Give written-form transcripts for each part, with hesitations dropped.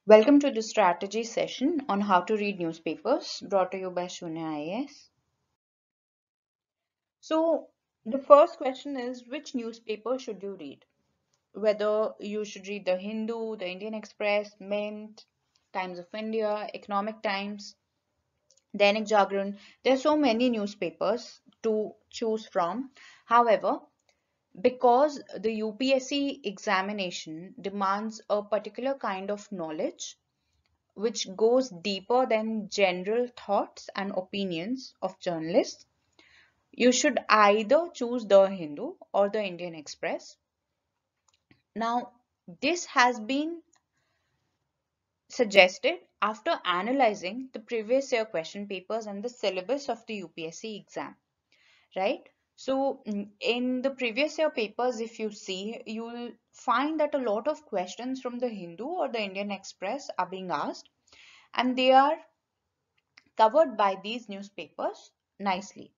Welcome to the strategy session on how to read newspapers brought to you by SUNYA IAS. So, the first question is which newspaper should you read? Whether you should read the Hindu, the Indian Express, Mint, Times of India, Economic Times, Dainik Jagran. There are so many newspapers to choose from. However, because the UPSC examination demands a particular kind of knowledge which goes deeper than general thoughts and opinions of journalists, you should either choose the Hindu or the Indian Express. Now, this has been suggested after analyzing the previous year question papers and the syllabus of the UPSC exam, right? So, in the previous year papers, if you see, you'll find that a lot of questions from the Hindu or the Indian Express are being asked, and they are covered by these newspapers nicely.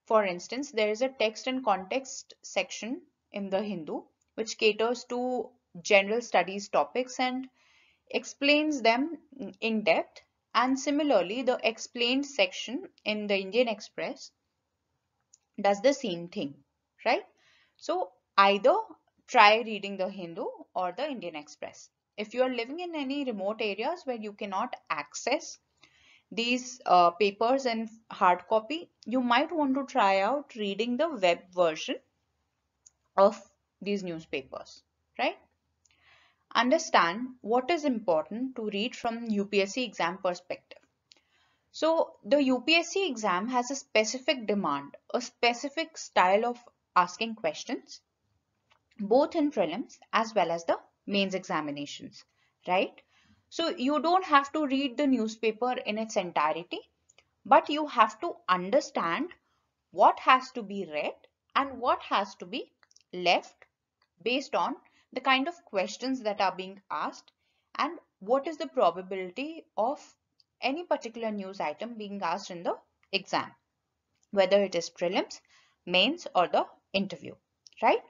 For instance, there is a text and context section in the Hindu which caters to general studies topics and explains them in depth. And similarly, the explained section in the Indian Express does the same thing, right? So either try reading the Hindu or the Indian Express. If you are living in any remote areas where you cannot access these papers in hard copy, you might want to try out reading the web version of these newspapers, right? Understand what is important to read from UPSC exam perspective. So the UPSC exam has a specific demand, a specific style of asking questions, both in prelims as well as the mains examinations, right? So you don't have to read the newspaper in its entirety, but you have to understand what has to be read and what has to be left based on the kind of questions that are being asked and what is the probability of any particular news item being asked in the exam, whether it is prelims, mains or the interview, right?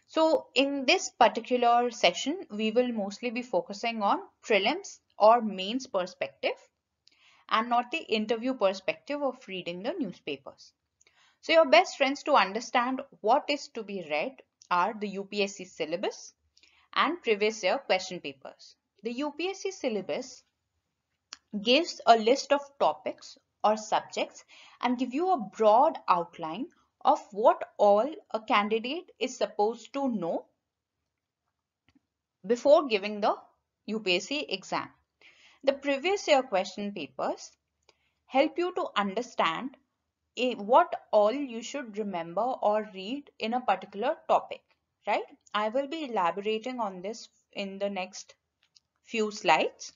So in this particular session, we will mostly be focusing on prelims or mains perspective and not the interview perspective of reading the newspapers. So your best friends to understand what is to be read are the UPSC syllabus and previous year question papers. The UPSC syllabus gives a list of topics or subjects and give you a broad outline of what all a candidate is supposed to know before giving the UPSC exam. The previous year question papers help you to understand what all you should remember or read in a particular topic, right? I will be elaborating on this in the next few slides.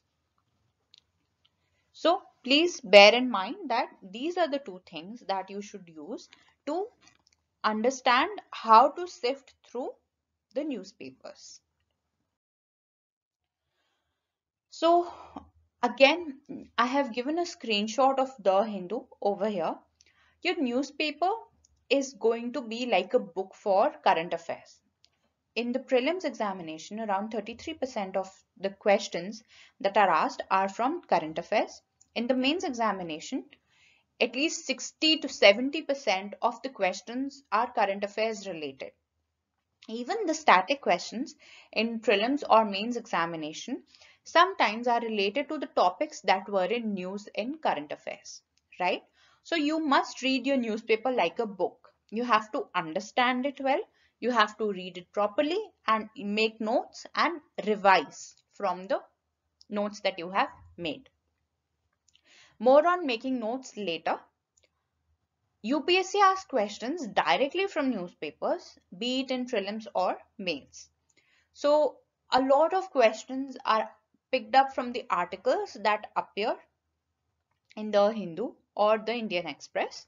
So please bear in mind that these are the two things that you should use to understand how to sift through the newspapers. So again, I have given a screenshot of the Hindu over here. Your newspaper is going to be like a book for current affairs. In the prelims examination, around 33% of the questions that are asked are from current affairs. In the mains examination, at least 60 to 70% of the questions are current affairs related. Even the static questions in prelims or mains examination sometimes are related to the topics that were in news in current affairs, right? So you must read your newspaper like a book. You have to understand it well. You have to read it properly and make notes and revise from the notes that you have made. More on making notes later. UPSC asks questions directly from newspapers, be it in prelims or mains. So a lot of questions are picked up from the articles that appear in the Hindu or the Indian Express.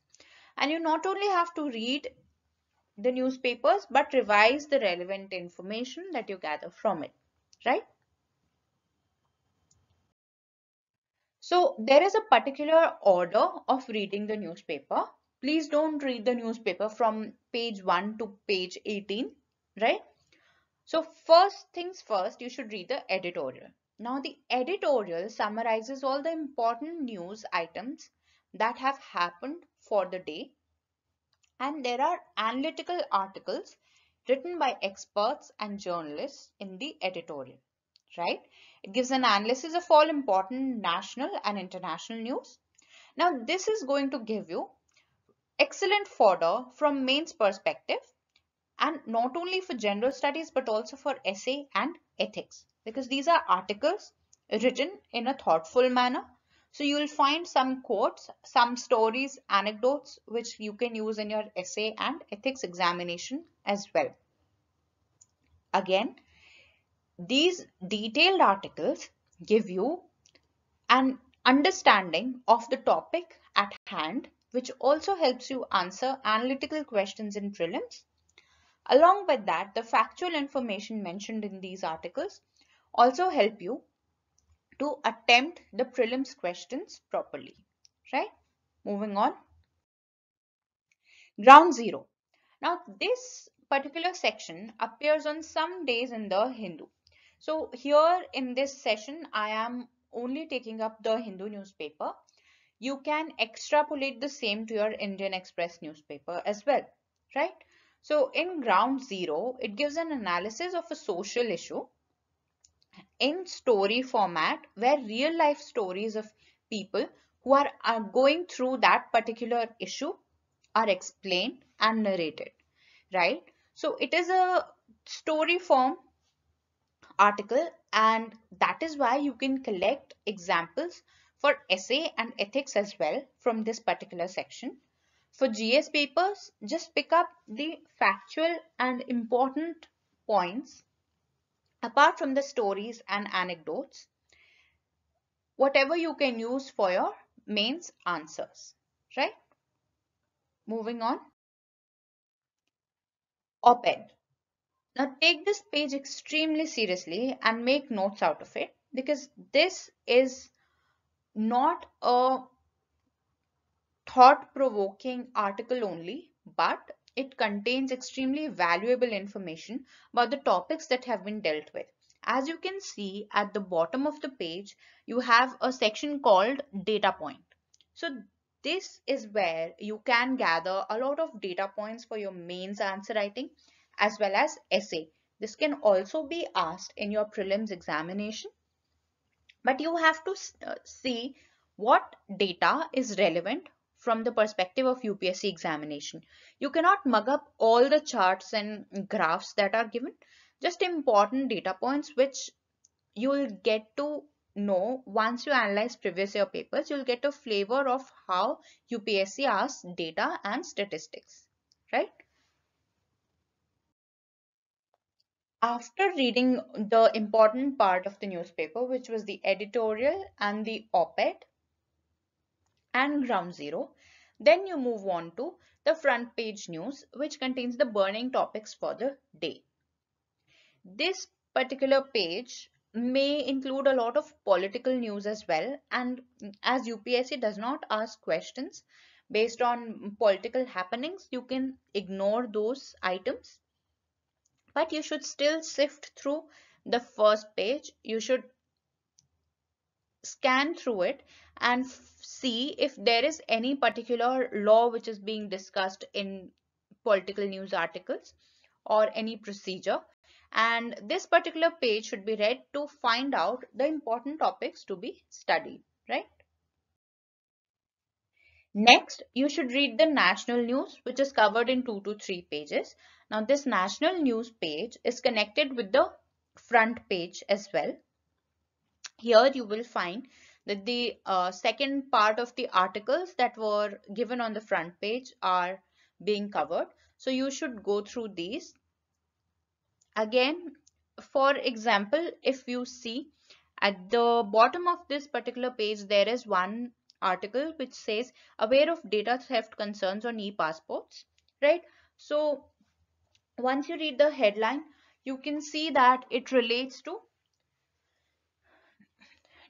And you not only have to read the newspapers but revise the relevant information that you gather from it, right? So there is a particular order of reading the newspaper. Please don't read the newspaper from page 1 to page 18, right? So first things first, you should read the editorial. Now the editorial summarizes all the important news items that have happened for the day, and there are analytical articles written by experts and journalists in the editorial, right? It gives an analysis of all important national and international news. Now this is going to give you excellent fodder from mains perspective, and not only for general studies but also for essay and ethics, because these are articles written in a thoughtful manner. So you will find some quotes, some stories, anecdotes which you can use in your essay and ethics examination as well. Again, these detailed articles give you an understanding of the topic at hand, which also helps you answer analytical questions in prelims. Along with that, the factual information mentioned in these articles also help you to attempt the prelims questions properly, right? Moving on. Ground zero. Now, this particular section appears on some days in the Hindu. So here in this session, I am only taking up the Hindu newspaper. You can extrapolate the same to your Indian Express newspaper as well, right? So in ground zero, it gives an analysis of a social issue in story format where real life stories of people who are going through that particular issue are explained and narrated, right? So it is a story form article, and that is why you can collect examples for essay and ethics as well from this particular section. For GS papers, just pick up the factual and important points apart from the stories and anecdotes, whatever you can use for your mains answers, right? Moving on. OpEd. Now take this page extremely seriously and make notes out of it, because this is not a thought-provoking article only, but it contains extremely valuable information about the topics that have been dealt with. As you can see at the bottom of the page, you have a section called data point. So this is where you can gather a lot of data points for your mains answer writing as well as essay. This can also be asked in your prelims examination, but you have to see what data is relevant from the perspective of UPSC examination. You cannot mug up all the charts and graphs that are given, just important data points which you'll get to know once you analyze previous year papers. You'll get a flavor of how UPSC asks data and statistics, right? After reading the important part of the newspaper, which was the editorial and the op-ed and ground zero, then you move on to the front page news, which contains the burning topics for the day. This particular page may include a lot of political news as well, and as UPSC does not ask questions based on political happenings, you can ignore those items, but you should still sift through the first page. You should scan through it and see if there is any particular law which is being discussed in political news articles or any procedure, and this particular page should be read to find out the important topics to be studied, right? Next, you should read the national news, which is covered in 2 to 3 pages. Now this national news page is connected with the front page as well. Here you will find that the second part of the articles that were given on the front page are being covered. So you should go through these. Again, for example, if you see at the bottom of this particular page, there is one article which says aware of data theft concerns on e-passports, right? So once you read the headline, you can see that it relates to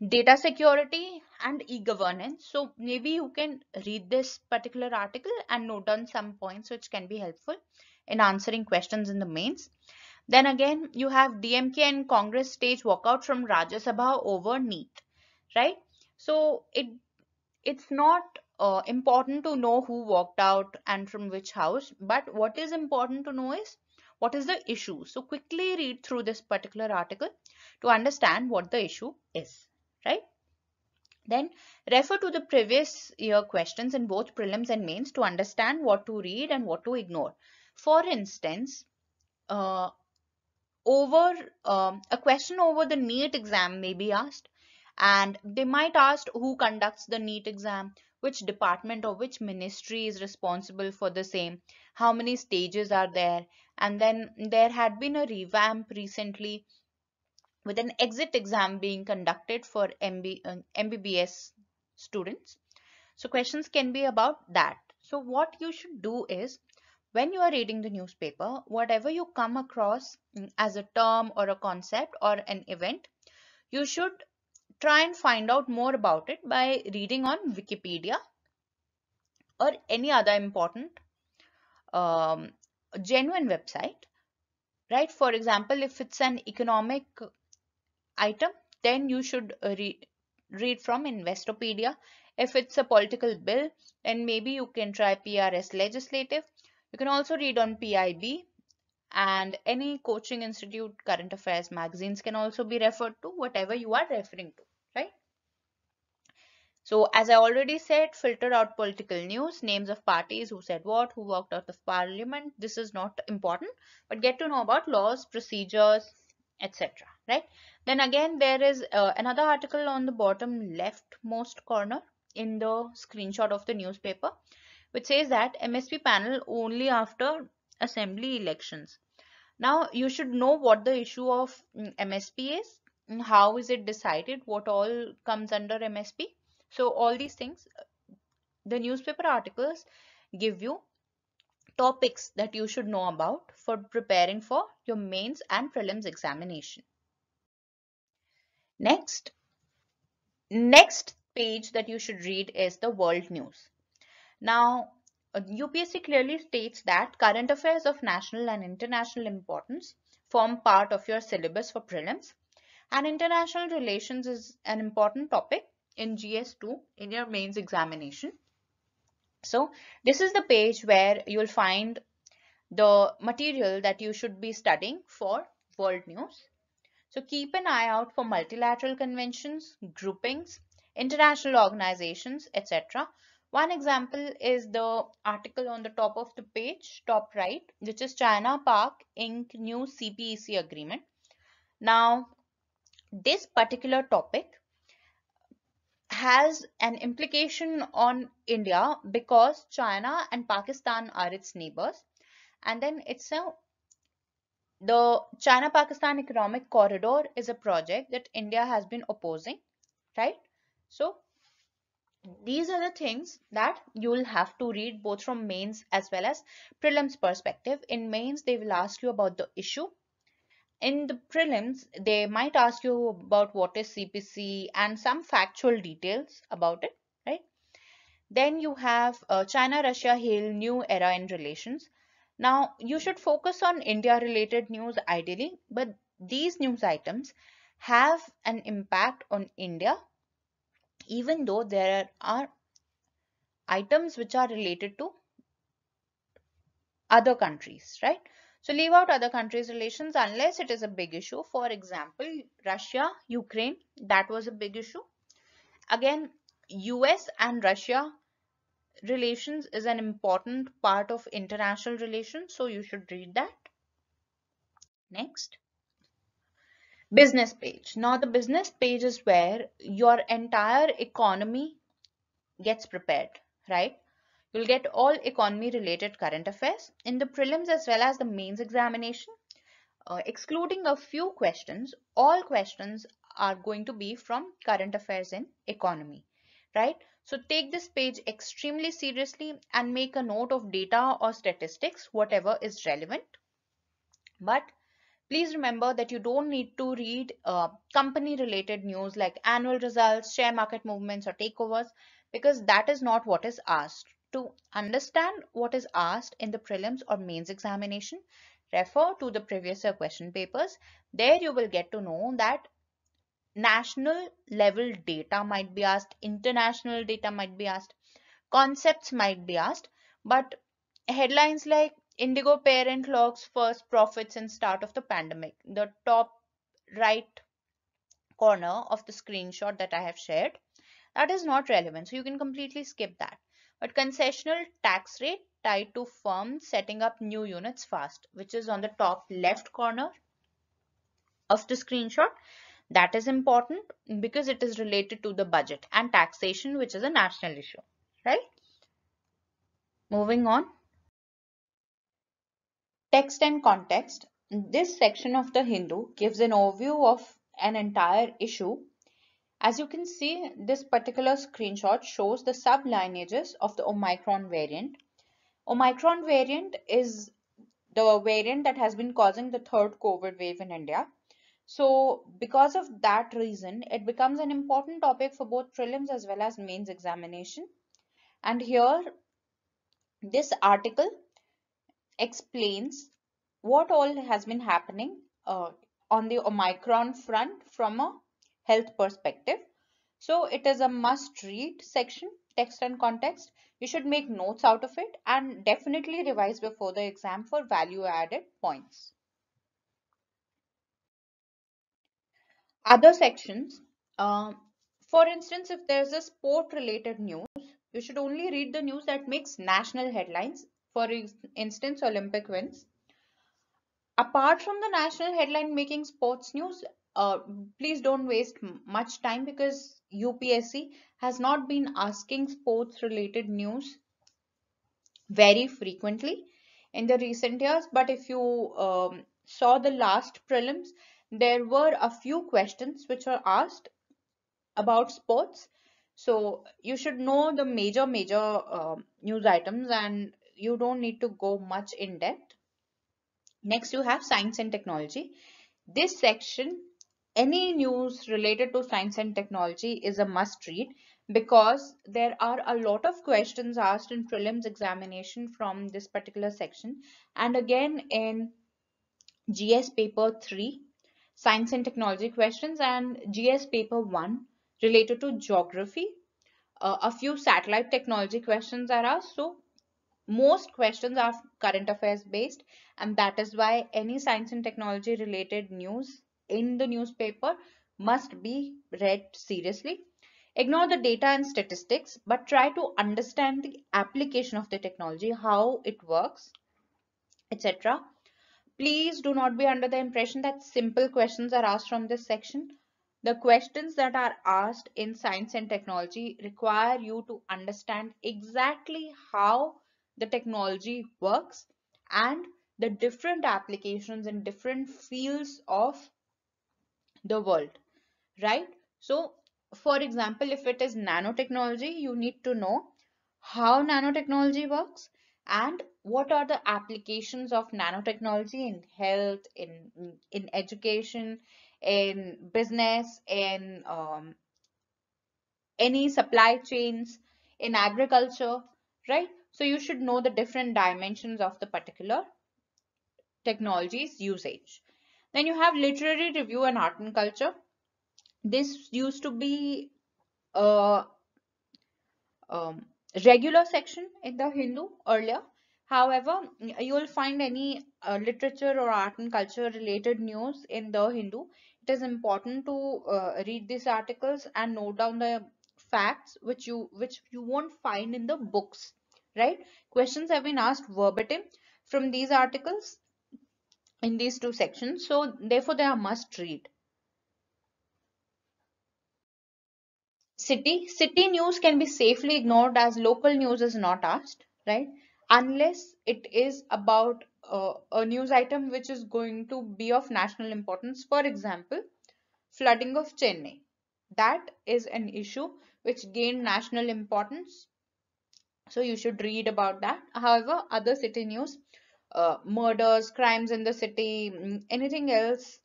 data security and e-governance. So maybe you can read this particular article and note down some points which can be helpful in answering questions in the mains. Then again, you have DMK and Congress stage walkout from Rajya Sabha over NEET, right? So it's not important to know who walked out and from which house, but what is important to know is what is the issue. So quickly read through this particular article to understand what the issue is, right? Then refer to the previous year questions in both prelims and mains to understand what to read and what to ignore. For instance, uh, over a question over the NEET exam may be asked, and they might ask who conducts the NEET exam, which department or which ministry is responsible for the same, how many stages are there, and then there had been a revamp recently with an exit exam being conducted for MBBS students. So questions can be about that. So what you should do is, when you are reading the newspaper, whatever you come across as a term or a concept or an event, you should try and find out more about it by reading on Wikipedia or any other important um, genuine website, right? For example, if it's an economic item, then you should read from Investopedia. If it's a political bill, then maybe you can try PRS Legislative. You can also read on PIB, and any coaching institute current affairs magazines can also be referred to, whatever you are referring to, right? So as I already said, filter out political news, names of parties, who said what, who walked out of parliament. This is not important, but get to know about laws, procedures, etc. Right? Then again, there is another article on the bottom leftmost corner in the screenshot of the newspaper, which says that MSP panel only after assembly elections. Now, you should know what the issue of MSP is, how is it decided, what all comes under MSP. So all these things, the newspaper articles give you topics that you should know about for preparing for your mains and prelims examination. Next page that you should read is the world news. Now, UPSC clearly states that current affairs of national and international importance form part of your syllabus for prelims, and international relations is an important topic in GS2 in your mains examination. So this is the page where you'll find the material that you should be studying for world news. So keep an eye out for multilateral conventions, groupings, international organizations, etc. One example is the article on the top of the page, top right, which is China Park Inc. new CPEC agreement. Now, this particular topic has an implication on India because China and Pakistan are its neighbors, and then the China-Pakistan Economic Corridor is a project that India has been opposing, right? So these are the things that you will have to read both from mains as well as prelims perspective. In mains, they will ask you about the issue. In the prelims, they might ask you about what is CPC and some factual details about it, right? Then you have China-Russia hail new era in relations. Now, you should focus on India-related news ideally, but these news items have an impact on India, even though there are items which are related to other countries, right? So leave out other countries' relations unless it is a big issue. For example, Russia, Ukraine, that was a big issue. Again, US and Russia relations is an important part of international relations, so you should read that. Next, business page. Now the business page is where your entire economy gets prepared, right? You'll get all economy related current affairs in the prelims as well as the mains examination. Excluding a few questions, all questions are going to be from current affairs and economy, right? So take this page extremely seriously and make a note of data or statistics, whatever is relevant. But please remember that you don't need to read company related news like annual results, share market movements or takeovers, because that is not what is asked. To understand what is asked in the prelims or mains examination, refer to the previous year question papers. There you will get to know that national level data might be asked, international data might be asked, concepts might be asked, but headlines like Indigo parent logs first profits in start of the pandemic, the top right corner of the screenshot that I have shared, that is not relevant. So you can completely skip that. But concessional tax rate tied to firms setting up new units fast, which is on the top left corner of the screenshot, that is important because it is related to the budget and taxation, which is a national issue, right? Moving on. Text and context. This section of the Hindu gives an overview of an entire issue. As you can see, this particular screenshot shows the sublineages of the Omicron variant. Omicron variant is the variant that has been causing the third COVID wave in India. So because of that reason, it becomes an important topic for both prelims as well as mains examination. And here, this article explains what all has been happening on the Omicron front from a health perspective. So it is a must read section, text and context. You should make notes out of it and definitely revise before the exam for value added points. Other sections, for instance, if there's a sport related news, you should only read the news that makes national headlines. For instance, Olympic wins. Apart from the national headline making sports news, uh, please don't waste much time because UPSC has not been asking sports related news very frequently in the recent years. But if you saw the last prelims, there were a few questions which were asked about sports. So you should know the major news items and you don't need to go much in depth. Next, you have science and technology. This section, any news related to science and technology is a must read because there are a lot of questions asked in prelims examination from this particular section, and again in GS paper 3 science and technology questions, and GS paper 1 related to geography. A few satellite technology questions are asked. So most questions are current affairs based, and that is why any science and technology related news in the newspaper must be read seriously. Ignore the data and statistics, but try to understand the application of the technology, how it works, etc. Please do not be under the impression that simple questions are asked from this section. The questions that are asked in science and technology require you to understand exactly how the technology works and the different applications in different fields of the world, right? So, for example, if it is nanotechnology, you need to know how nanotechnology works and what are the applications of nanotechnology in health, in education, in business, in any supply chains, in agriculture, right? So you should know the different dimensions of the particular technology's usage. Then you have literary review and art and culture. This used to be a regular section in the Hindu earlier. However, you will find any literature or art and culture related news in the Hindu. It is important to read these articles and note down the facts which you won't find in the books, right? Questions have been asked verbatim from these articles in these two sections, so therefore they are must read. City news can be safely ignored as local news is not asked, right? Unless it is about a news item which is going to be of national importance. For example, flooding of Chennai. That is an issue which gained national importance. So you should read about that. However, other city news, murders, crimes in the city, anything else,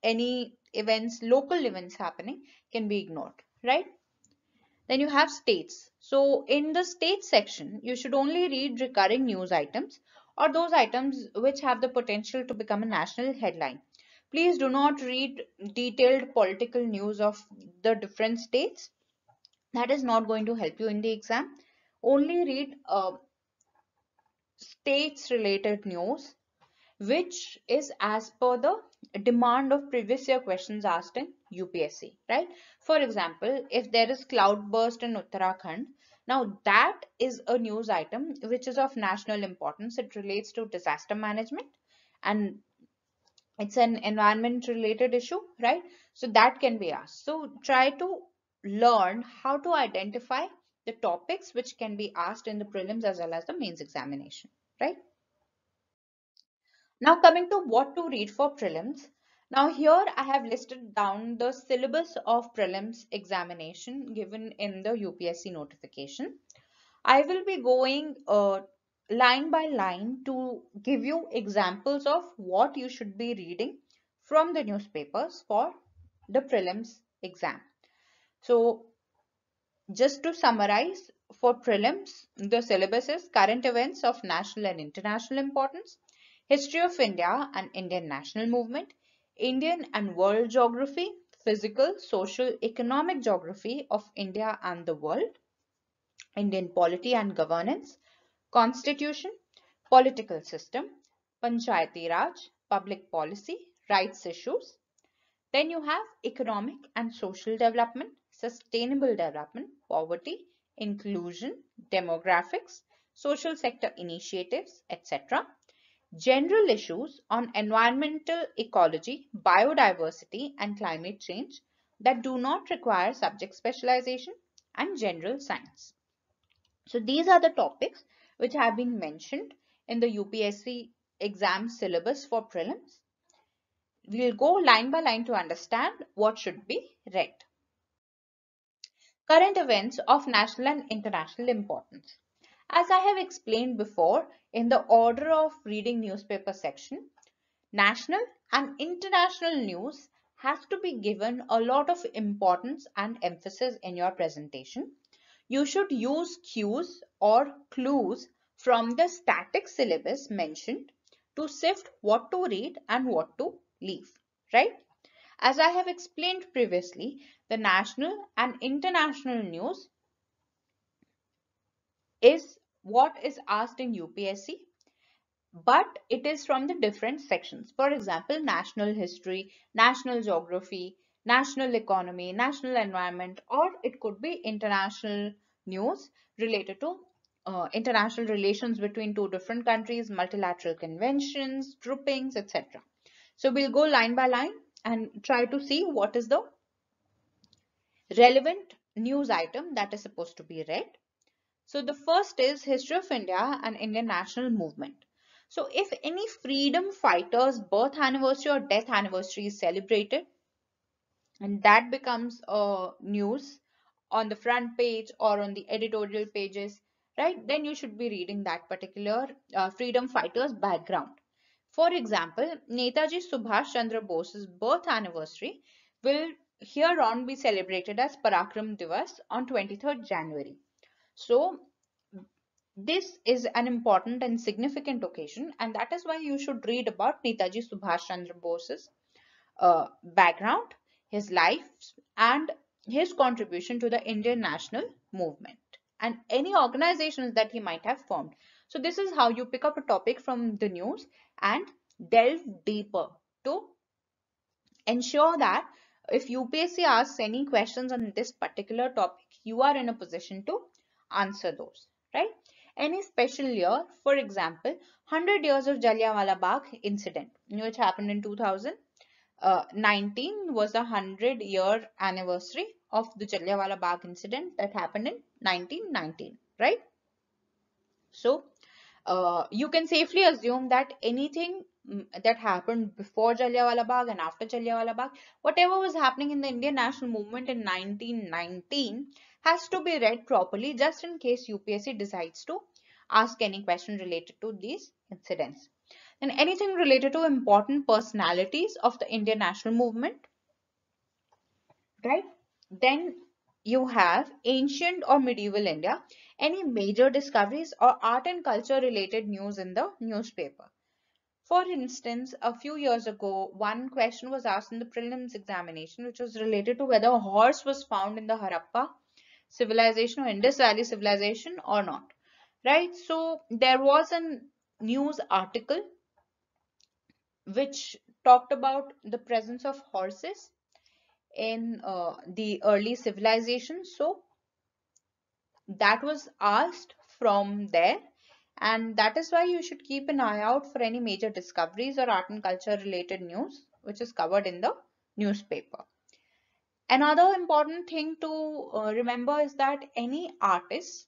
any events, local events happening can be ignored, right? Then you have states. So in the states section, you should only read recurring news items or those items which have the potential to become a national headline. Please do not read detailed political news of the different states. That is not going to help you in the exam. Only read states related news which is as per the demand of previous year questions asked in UPSC, right? For example, if there is cloudburst in Uttarakhand, now that is a news item which is of national importance. It relates to disaster management and it's an environment related issue, right? So that can be asked. So try to learn how to identify the topics which can be asked in the prelims as well as the mains examination, right? Now coming to what to read for prelims. Now here I have listed down the syllabus of prelims examination given in the UPSC notification. I will be going line by line to give you examples of what you should be reading from the newspapers for the prelims exam. So just to summarize, for prelims, the syllabus is current events of national and international importance, history of India and Indian national movement, Indian and world geography, physical, social, economic geography of India and the world, Indian polity and governance, constitution, political system, Panchayati Raj, public policy, rights issues, then you have economic and social development, sustainable development, poverty, inclusion, demographics, social sector initiatives, etc. General issues on environmental ecology, biodiversity, and climate change that do not require subject specialization, and general science. So these are the topics which have been mentioned in the UPSC exam syllabus for prelims. We'll go line by line to understand what should be read. Current events of national and international importance. As I have explained before in the order of reading newspaper section, national and international news has to be given a lot of importance and emphasis in your presentation. You should use cues or clues from the static syllabus mentioned to sift what to read and what to leave, right? As I have explained previously, the national and international news is what is asked in UPSC, but it is from the different sections. For example, national history, national geography, national economy, national environment, or it could be international news related to international relations between two different countries, multilateral conventions, groupings, etc. So we'll go line by line and try to see what is the relevant news item that is supposed to be read. So the first is History of India and Indian National Movement. So if any freedom fighter's birth anniversary or death anniversary is celebrated and that becomes news on the front page or on the editorial pages, right, then you should be reading that particular freedom fighter's background. For example, Netaji Subhash Chandra Bose's birth anniversary will hereon be celebrated as Parakram Divas on 23rd January. So this is an important and significant occasion, and that is why you should read about Netaji Subhash Chandra Bose's background, his life, and his contribution to the Indian national movement and any organizations that he might have formed. So this is how you pick up a topic from the news and delve deeper to ensure that if UPSC asks any questions on this particular topic, you are in a position to answer those, right? Any special year, for example, 100 years of Jallianwala Bagh incident, which happened in 2019, was the 100-year anniversary of the Jallianwala Bagh incident that happened in 1919, right? So you can safely assume that anything that happened before Jallianwala Bagh and after Jallianwala Bagh, whatever was happening in the Indian national movement in 1919 has to be read properly just in case UPSC decides to ask any question related to these incidents. And anything related to important personalities of the Indian national movement, right? Then you have ancient or medieval India, any major discoveries or art and culture related news in the newspaper. For instance, a few years ago, one question was asked in the prelims examination, which was related to whether a horse was found in the Harappa civilization or Indus Valley civilization or not. Right? So there was a news article which talked about the presence of horses in the early civilization. So that was asked from there, and that is why you should keep an eye out for any major discoveries or art and culture related news which is covered in the newspaper. Another important thing to remember is that any artists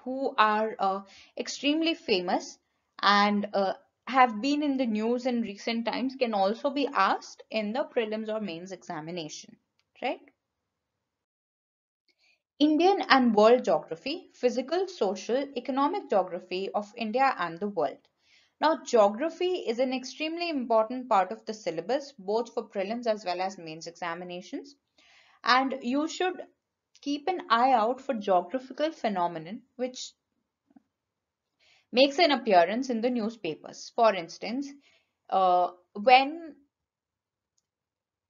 who are extremely famous and have been in the news in recent times can also be asked in the prelims or mains examination, right? Indian and World Geography, Physical, Social, Economic Geography of India and the World. Now, geography is an extremely important part of the syllabus, both for prelims as well as mains examinations. And you should keep an eye out for geographical phenomenon which makes an appearance in the newspapers. For instance, uh, when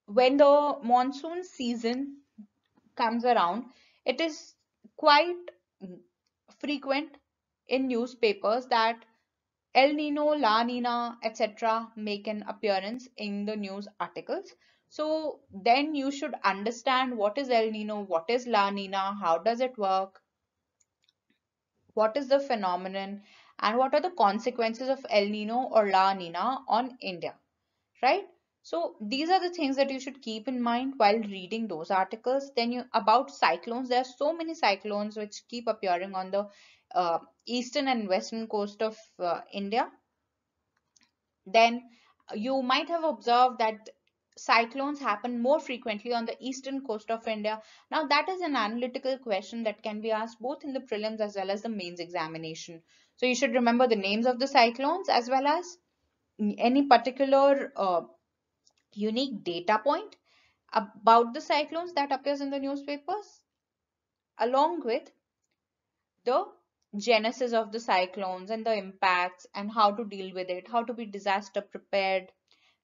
when the monsoon season comes around, it is quite frequent in newspapers that El Nino, La Nina, etc. make an appearance in the news articles. So then you should understand what is El Nino, what is La Nina, how does it work, what is the phenomenon, and what are the consequences of El Nino or La Nina on India, right? So these are the things that you should keep in mind while reading those articles. Then you about cyclones, there are so many cyclones which keep appearing on the eastern and western coast of India. Then you might have observed that cyclones happen more frequently on the eastern coast of India. Now that is an analytical question that can be asked both in the prelims as well as the mains examination. So you should remember the names of the cyclones as well as any particular unique data point about the cyclones that appears in the newspapers, along with the genesis of the cyclones and the impacts and how to deal with it, how to be disaster prepared,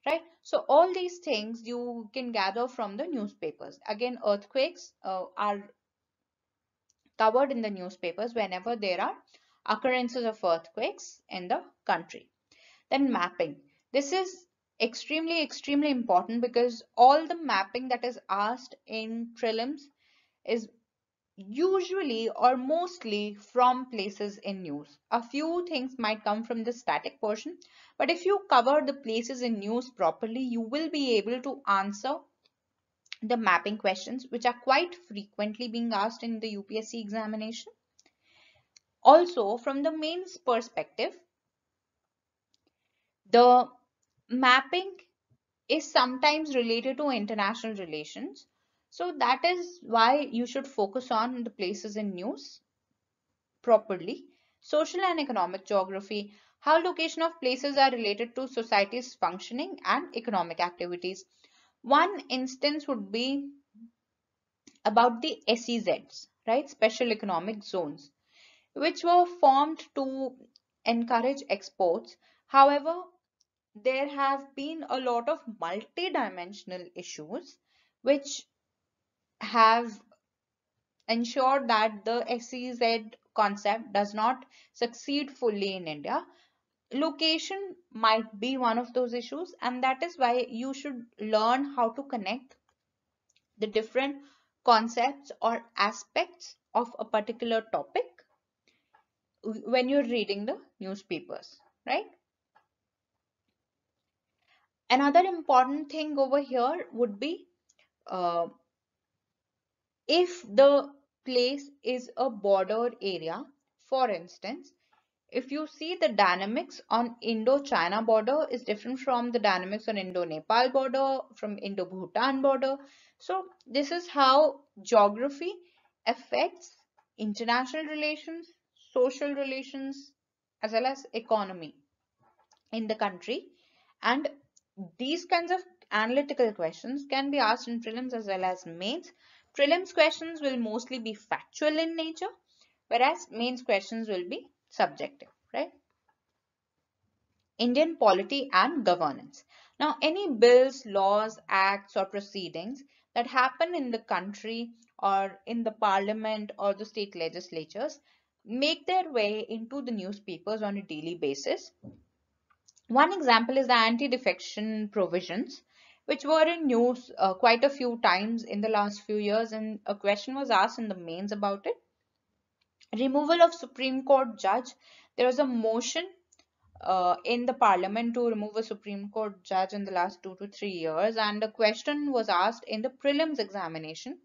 right? So all these things you can gather from the newspapers. Again, earthquakes are covered in the newspapers whenever there are occurrences of earthquakes in the country. Then mapping. This is extremely important because all the mapping that is asked in prelims is usually or mostly from places in news. A few things might come from the static portion, but if you cover the places in news properly, you will be able to answer the mapping questions, which are quite frequently being asked in the UPSC examination. Also, from the mains perspective, the mapping is sometimes related to international relations. So that is why you should focus on the places in news properly. Social and economic geography, how location of places are related to society's functioning and economic activities. One instance would be about the SEZs, right? Special economic zones, which were formed to encourage exports. However, there have been a lot of multidimensional issues which have ensured that the SEZ concept does not succeed fully in India. Location might be one of those issues, and that is why you should learn how to connect the different concepts or aspects of a particular topic when you're reading the newspapers, right? Another important thing over here would be uh, if the place is a border area. For instance, if you see, the dynamics on Indo-China border is different from the dynamics on Indo-Nepal border, from Indo-Bhutan border. So this is how geography affects international relations, social relations, as well as economy in the country. And these kinds of analytical questions can be asked in prelims as well as mains. Prelims questions will mostly be factual in nature, whereas mains questions will be subjective, right? Indian polity and governance. Now, any bills, laws, acts, or proceedings that happen in the country or in the parliament or the state legislatures make their way into the newspapers on a daily basis. One example is the anti-defection provisions, which were in news quite a few times in the last few years, and a question was asked in the mains about it. Removal of Supreme Court judge. There was a motion in the parliament to remove a Supreme Court judge in the last 2 to 3 years, and a question was asked in the prelims examination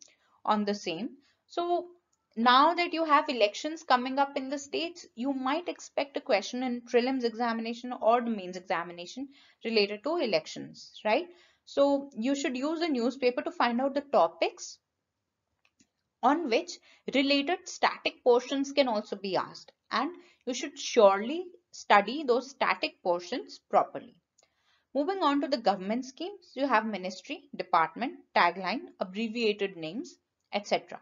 on the same. So now that you have elections coming up in the states, you might expect a question in prelims examination or the mains examination related to elections, right? So you should use a newspaper to find out the topics on which related static portions can also be asked, and you should surely study those static portions properly. Moving on to the government schemes, you have ministry, department, tagline, abbreviated names, etc.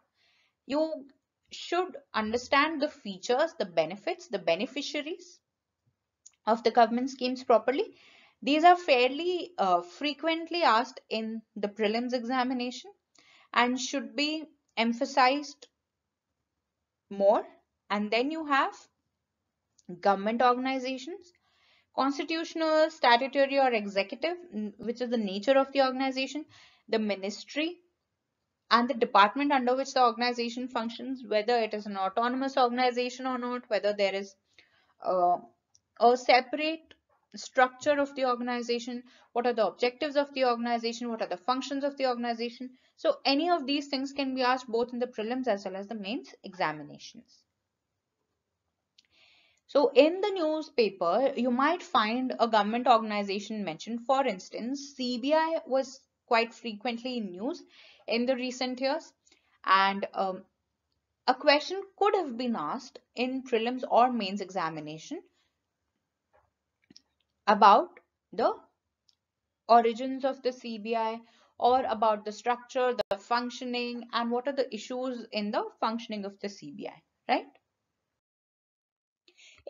You should understand the features, the benefits, the beneficiaries of the government schemes properly. These are fairly frequently asked in the prelims examination and should be emphasized more. And then you have government organizations, constitutional, statutory, or executive, which is the nature of the organization, the ministry, and the department under which the organization functions, whether it is an autonomous organization or not, whether there is uh, a separate structure of the organization, what are the objectives of the organization, what are the functions of the organization. So any of these things can be asked both in the prelims as well as the mains examinations. So in the newspaper, you might find a government organization mentioned. For instance, CBI was quite frequently in news in the recent years, and a question could have been asked in prelims or mains examination about the origins of the CBI or about the structure, the functioning, and what are the issues in the functioning of the CBI, right?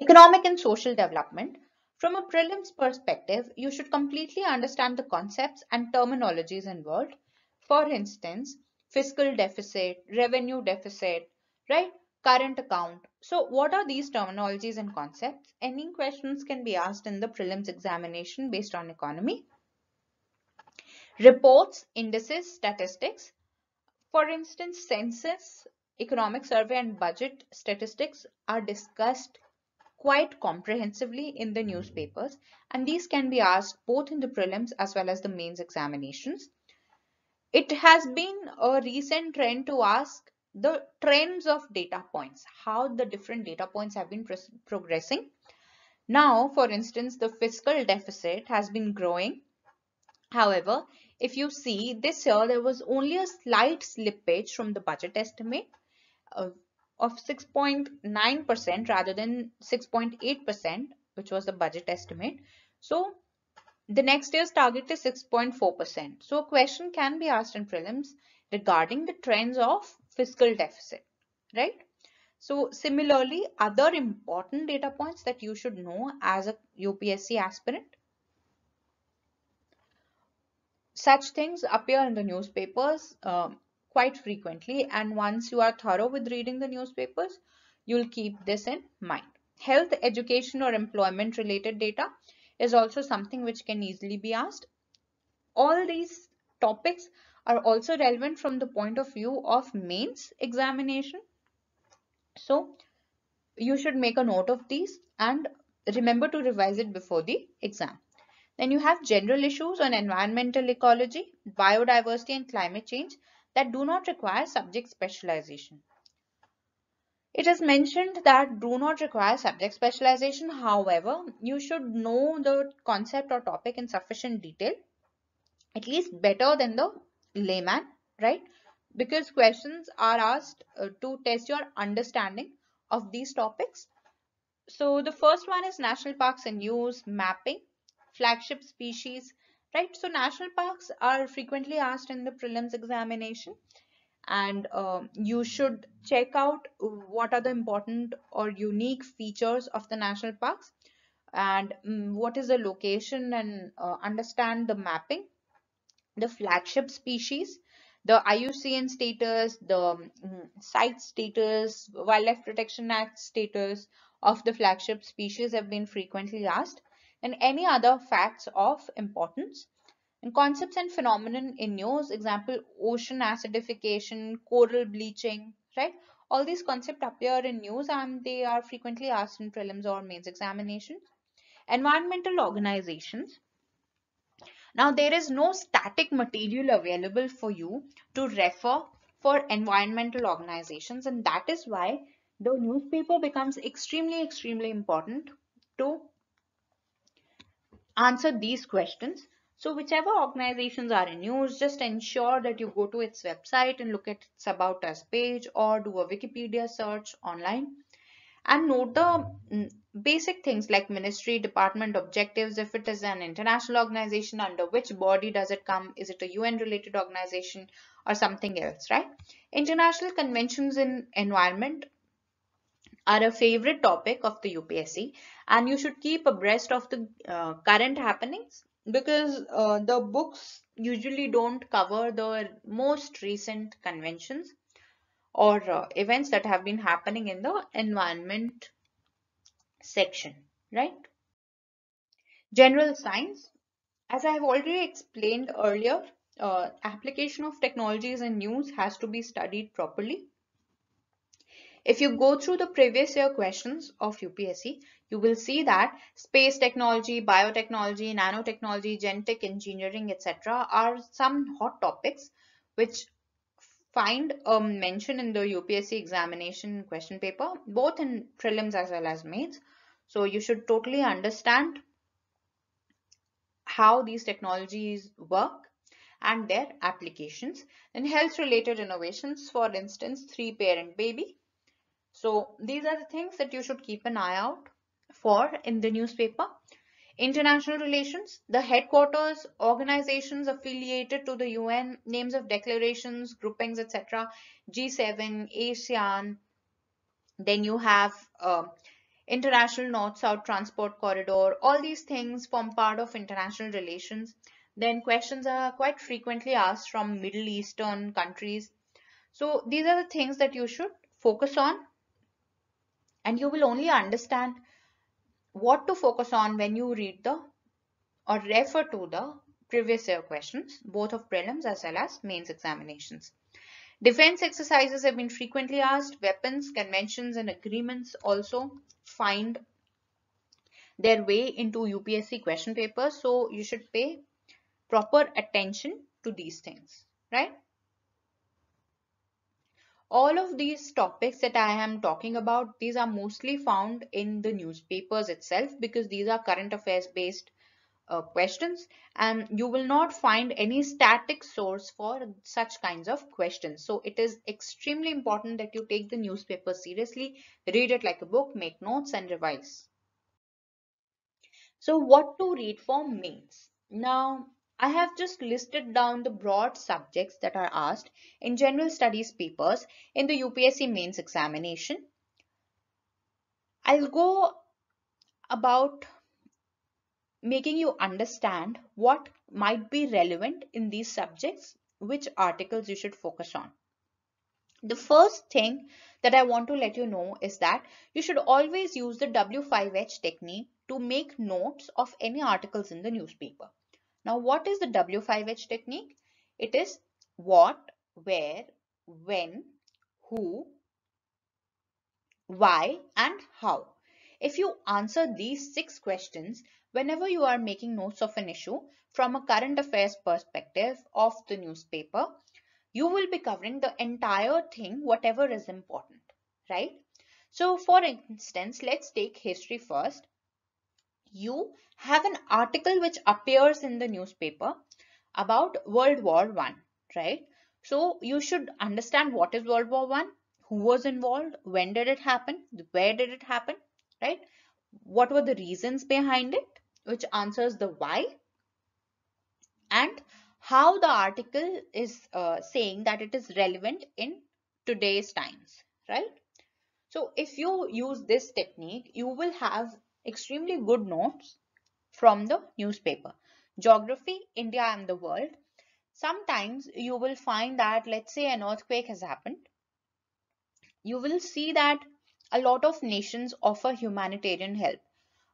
Economic and social development. From a prelims perspective, you should completely understand the concepts and terminologies involved. For instance, fiscal deficit, revenue deficit, right? Current account. So what are these terminologies and concepts? Any questions can be asked in the prelims examination based on economy. Reports, indices, statistics. For instance, census, economic survey, and budget statistics are discussed quite comprehensively in the newspapers, and these can be asked both in the prelims as well as the mains examinations. It has been a recent trend to ask the trends of data points, how the different data points have been progressing. Now, for instance, the fiscal deficit has been growing. However, if you see this year, there was only a slight slippage from the budget estimate of 6.9% rather than 6.8%, which was the budget estimate. So the next year's target is 6.4%. So a question can be asked in prelims regarding the trends of fiscal deficit, right? So similarly, other important data points that you should know as a UPSC aspirant. Such things appear in the newspapers quite frequently, and once you are thorough with reading the newspapers, you'll keep this in mind. Health, education, or employment related data is also something which can easily be asked. All these topics are also relevant from the point of view of mains examination. So you should make a note of these and remember to revise it before the exam. Then you have general issues on environmental ecology, biodiversity, and climate change that do not require subject specialization. It is mentioned that do not require subject specialization. However, you should know the concept or topic in sufficient detail, at least better than the layman, right? Because questions are asked to test your understanding of these topics. So the first one is national parks in use, mapping, flagship species, right? So national parks are frequently asked in the prelims examination, and you should check out what are the important or unique features of the national parks, and what is the location, and understand the mapping, the flagship species, the IUCN status, the site status, Wildlife Protection Act status of the flagship species have been frequently asked, and any other facts of importance. And concepts and phenomenon in news, example, ocean acidification, coral bleaching, right? All these concepts appear in news and they are frequently asked in prelims or mains examinations. Environmental organizations. Now, there is no static material available for you to refer for environmental organizations, and that is why the newspaper becomes extremely important to answer these questions. So whichever organizations are in news, just ensure that you go to its website and look at its About Us page or do a Wikipedia search online and note the basic things like ministry, department, objectives. If it is an international organization, under which body does it come? Is it a UN related organization or something else, right? International conventions in environment are a favorite topic of the UPSC, and you should keep abreast of the current happenings, because the books usually don't cover the most recent conventions or events that have been happening in the environment section, right? General science, as I have already explained earlier, application of technologies in news has to be studied properly. If you go through the previous year questions of UPSC, you will see that space technology, biotechnology, nanotechnology, genetic engineering, etc. are some hot topics which find a mention in the UPSC examination question paper, both in prelims as well as mains. So you should totally understand how these technologies work and their applications. And health related innovations, for instance, three parent baby. So these are the things that you should keep an eye out for in the newspaper. International relations, the headquarters, organizations affiliated to the UN, names of declarations, groupings, etc. G7, ASEAN. Then you have international north-south transport corridor. All these things form part of international relations. Then questions are quite frequently asked from Middle Eastern countries. So these are the things that you should focus on, and you will only understand what to focus on when you read the or refer to the previous year questions, both of prelims as well as mains examinations. Defense exercises have been frequently asked. Weapons, conventions, and agreements also find their way into UPSC question papers. So you should pay proper attention to these things, right? All of these topics that I am talking about, these are mostly found in the newspapers itself, because these are current affairs based questions, and you will not find any static source for such kinds of questions. So it is extremely important that you take the newspaper seriously, read it like a book, make notes and revise. So what to read for mains? Now, I have just listed down the broad subjects that are asked in general studies papers in the UPSC mains examination. I'll go about making you understand what might be relevant in these subjects, which articles you should focus on. The first thing that I want to let you know is that you should always use the W5H technique to make notes of any articles in the newspaper. Now, what is the W5H technique? It is what, where, when, who, why, and how. If you answer these 6 questions whenever you are making notes of an issue from a current affairs perspective of the newspaper, you will be covering the entire thing, whatever is important, right? So for instance, let's take history first. You have an article which appears in the newspaper about World War One, right? So you should understand what is World War One, who was involved, when did it happen, where did it happen, right? What were the reasons behind it, which answers the why, and how the article is saying that it is relevant in today's times, right? So if you use this technique, you will have extremely good notes from the newspaper. Geography, India and the world. Sometimes you will find that, let's say an earthquake has happened, you will see that a lot of nations offer humanitarian help.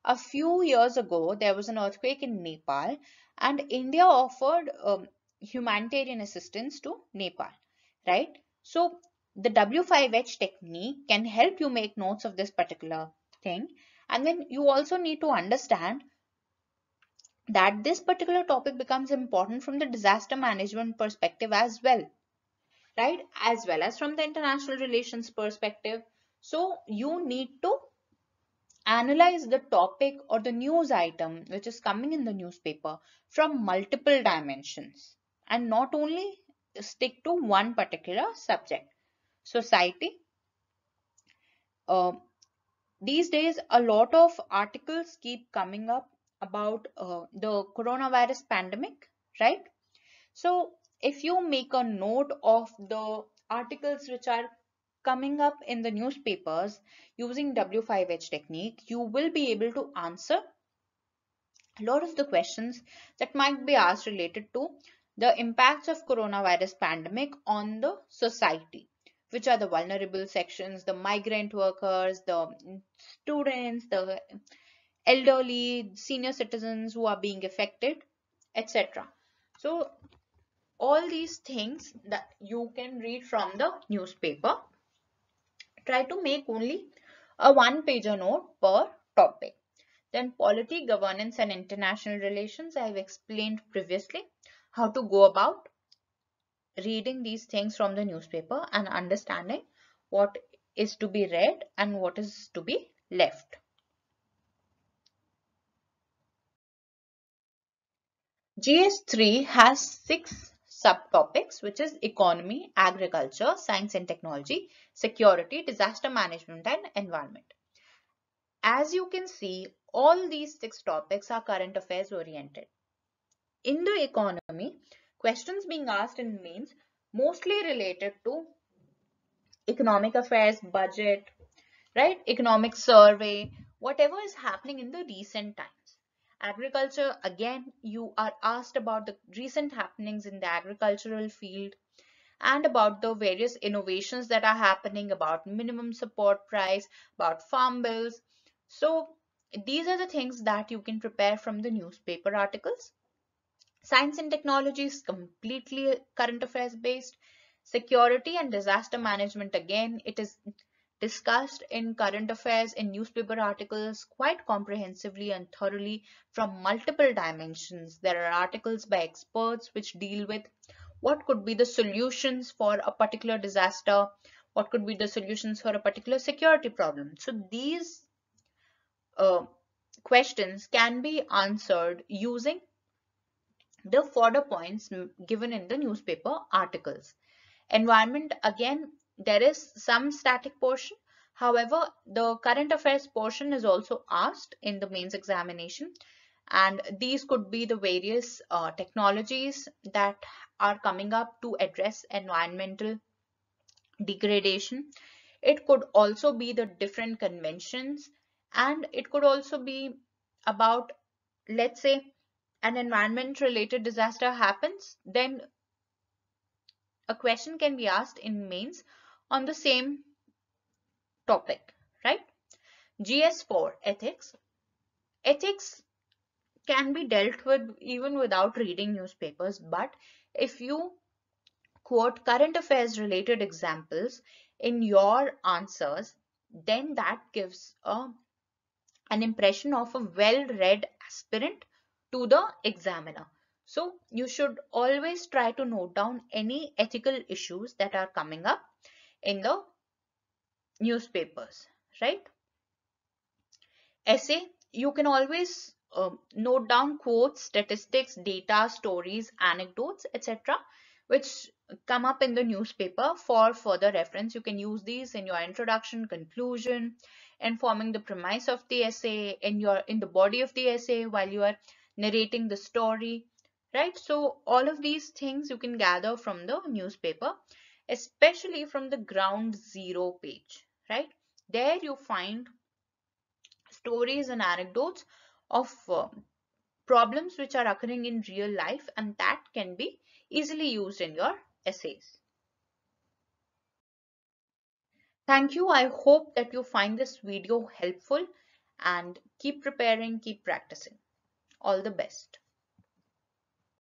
A few years ago, there was an earthquake in Nepal, and India offered humanitarian assistance to Nepal, right? So, the W5H technique can help you make notes of this particular thing. And then you also need to understand that this particular topic becomes important from the disaster management perspective as well, right? As well as from the international relations perspective. So, you need to analyze the topic or the news item which is coming in the newspaper from multiple dimensions and not only stick to one particular subject. Society. Uh, these days, a lot of articles keep coming up about the coronavirus pandemic, right? So, if you make a note of the articles which are coming up in the newspapers using W5H technique, you will be able to answer a lot of the questions that might be asked related to the impacts of coronavirus pandemic on the society, which are the vulnerable sections, the migrant workers, the students, the elderly, senior citizens who are being affected, etc. So all these things that you can read from the newspaper. Try to make only a one-pager note per topic. Then polity, governance and international relations. I have explained previously how to go about reading these things from the newspaper and understanding what is to be read and what is to be left. GS3 has 6 subtopics, which is economy, agriculture, science and technology, security, disaster management and environment. As you can see, all these 6 topics are current affairs oriented. In the economy, questions being asked in mains mostly related to economic affairs, budget, right? Economic survey, whatever is happening in the recent times. Agriculture, again, you are asked about the recent happenings in the agricultural field and about the various innovations that are happening, about minimum support price, about farm bills. So these are the things that you can prepare from the newspaper articles. Science and technology is completely current affairs based. Security and disaster management, again, it is discussed in current affairs in newspaper articles quite comprehensively and thoroughly from multiple dimensions. There are articles by experts which deal with what could be the solutions for a particular disaster, what could be the solutions for a particular security problem. So these uh, questions can be answered using the further points given in the newspaper articles. Environment, again, there is some static portion. However, the current affairs portion is also asked in the mains examination, and these could be the various technologies that are coming up to address environmental degradation. It could also be the different conventions, and it could also be about, let's say, an environment related disaster happens, then a question can be asked in mains on the same topic, right? GS4 ethics. Ethics can be dealt with even without reading newspapers, but if you quote current affairs related examples in your answers, then that gives an impression of a well-read aspirant to the examiner. So you should always try to note down any ethical issues that are coming up in the newspapers, right? Essay, you can always note down quotes, statistics, data, stories, anecdotes, etc., which come up in the newspaper for further reference. You can use these in your introduction, conclusion, informing the premise of the essay, in the body of the essay while you are narrating the story, right? So all of these things you can gather from the newspaper, especially from the ground zero page, right? There you find stories and anecdotes of problems which are occurring in real life, and that can be easily used in your essays. Thank you. I hope that you find this video helpful, and keep preparing, keep practicing. All the best.